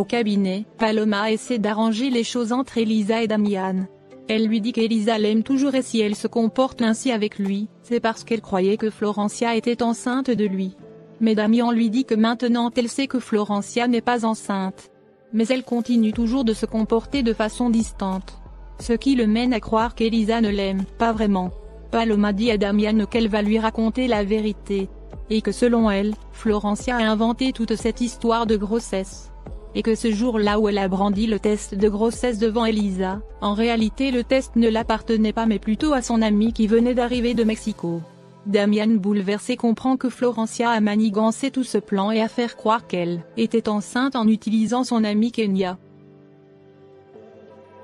cabinet, Paloma essaie d'arranger les choses entre Elisa et Damian. Elle lui dit qu'Elisa l'aime toujours et si elle se comporte ainsi avec lui, c'est parce qu'elle croyait que Florencia était enceinte de lui. Mais Damian lui dit que maintenant elle sait que Florencia n'est pas enceinte. Mais elle continue toujours de se comporter de façon distante. Ce qui le mène à croire qu'Elisa ne l'aime pas vraiment. Paloma dit à Damian qu'elle va lui raconter la vérité. Et que selon elle, Florencia a inventé toute cette histoire de grossesse. Et que ce jour-là où elle a brandi le test de grossesse devant Elisa, en réalité le test ne l'appartenait pas mais plutôt à son ami qui venait d'arriver de Mexico. Damian bouleversé comprend que Florencia a manigancé tout ce plan et a fait croire qu'elle était enceinte en utilisant son ami Kenya.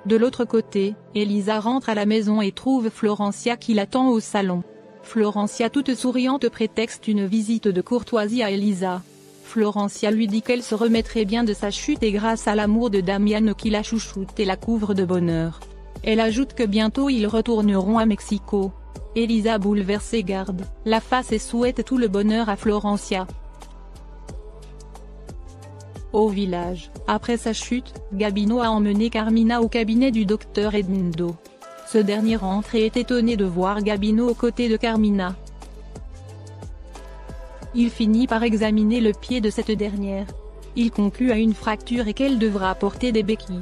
De l'autre côté, Elisa rentre à la maison et trouve Florencia qui l'attend au salon. Florencia toute souriante prétexte une visite de courtoisie à Elisa. Florencia lui dit qu'elle se remettrait bien de sa chute et grâce à l'amour de Damian qui la chouchoute et la couvre de bonheur. Elle ajoute que bientôt ils retourneront à Mexico. Elisa bouleversée garde la face et souhaite tout le bonheur à Florencia. Au village, après sa chute, Gabino a emmené Carmina au cabinet du docteur Edmundo. Ce dernier rentre et est étonné de voir Gabino aux côtés de Carmina. Il finit par examiner le pied de cette dernière. Il conclut à une fracture et qu'elle devra porter des béquilles.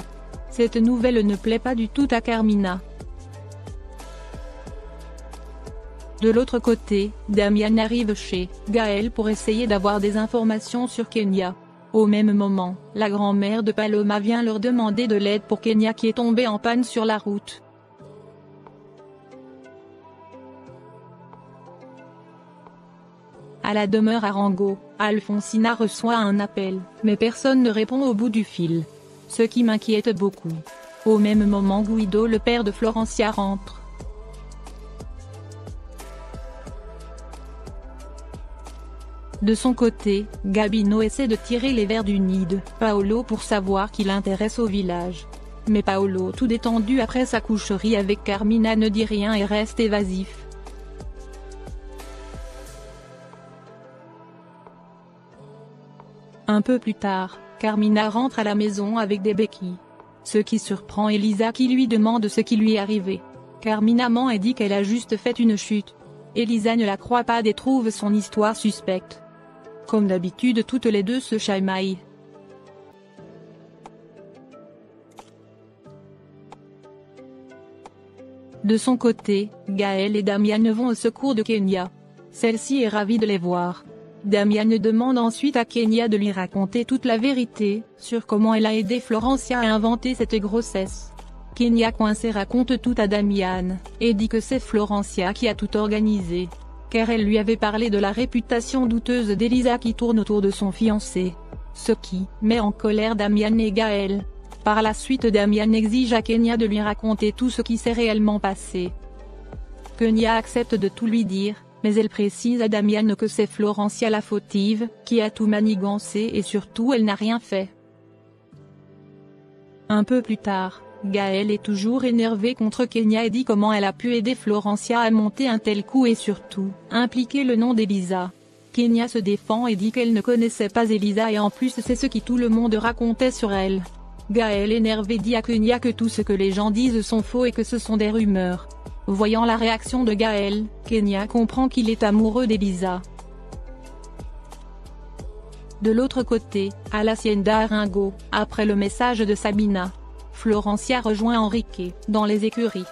Cette nouvelle ne plaît pas du tout à Carmina. De l'autre côté, Damian arrive chez Gaël pour essayer d'avoir des informations sur Kenya. Au même moment, la grand-mère de Paloma vient leur demander de l'aide pour Kenya qui est tombée en panne sur la route. À la demeure Arango, Alfonsina reçoit un appel, mais personne ne répond au bout du fil. Ce qui m'inquiète beaucoup. Au même moment Guido le père de Florencia rentre. De son côté, Gabino essaie de tirer les vers du nid de Paolo pour savoir qui l'intéresse au village. Mais Paolo tout détendu après sa coucherie avec Carmina ne dit rien et reste évasif. Un peu plus tard, Carmina rentre à la maison avec des béquilles. Ce qui surprend Elisa qui lui demande ce qui lui est arrivé. Carmina ment et dit qu'elle a juste fait une chute. Elisa ne la croit pas et trouve son histoire suspecte. Comme d'habitude toutes les deux se chamaillent. De son côté, Gaël et Damian vont au secours de Kenya. Celle-ci est ravie de les voir. Damian demande ensuite à Kenya de lui raconter toute la vérité, sur comment elle a aidé Florencia à inventer cette grossesse. Kenya coincé raconte tout à Damian, et dit que c'est Florencia qui a tout organisé. Car elle lui avait parlé de la réputation douteuse d'Elisa qui tourne autour de son fiancé. Ce qui met en colère Damian et Gaël. Par la suite Damian exige à Kenya de lui raconter tout ce qui s'est réellement passé. Kenya accepte de tout lui dire, mais elle précise à Damian que c'est Florencia la fautive, qui a tout manigancé et surtout elle n'a rien fait. Un peu plus tard, Gaël est toujours énervé contre Kenya et dit comment elle a pu aider Florencia à monter un tel coup et surtout, impliquer le nom d'Elisa. Kenya se défend et dit qu'elle ne connaissait pas Elisa et en plus c'est ce qui tout le monde racontait sur elle. Gaël énervé dit à Kenya que tout ce que les gens disent sont faux et que ce sont des rumeurs. Voyant la réaction de Gaël, Kenya comprend qu'il est amoureux d'Elisa. De l'autre côté, à l'hacienda Arango, après le message de Sabina, Florencia rejoint Enrique, dans les écuries.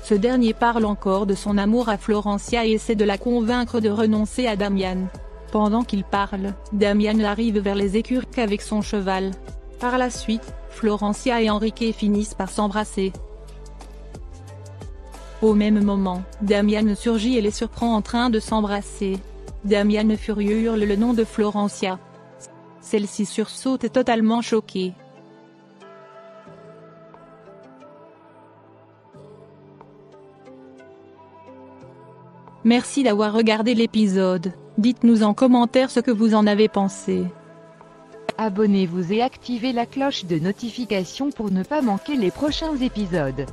Ce dernier parle encore de son amour à Florencia et essaie de la convaincre de renoncer à Damian. Pendant qu'il parle, Damian arrive vers les écuries avec son cheval. Par la suite, Florencia et Enrique finissent par s'embrasser. Au même moment, Damian surgit et les surprend en train de s'embrasser. Damian furieux hurle le nom de Florencia. Celle-ci sursaute totalement choquée. Merci d'avoir regardé l'épisode. Dites-nous en commentaire ce que vous en avez pensé. Abonnez-vous et activez la cloche de notification pour ne pas manquer les prochains épisodes.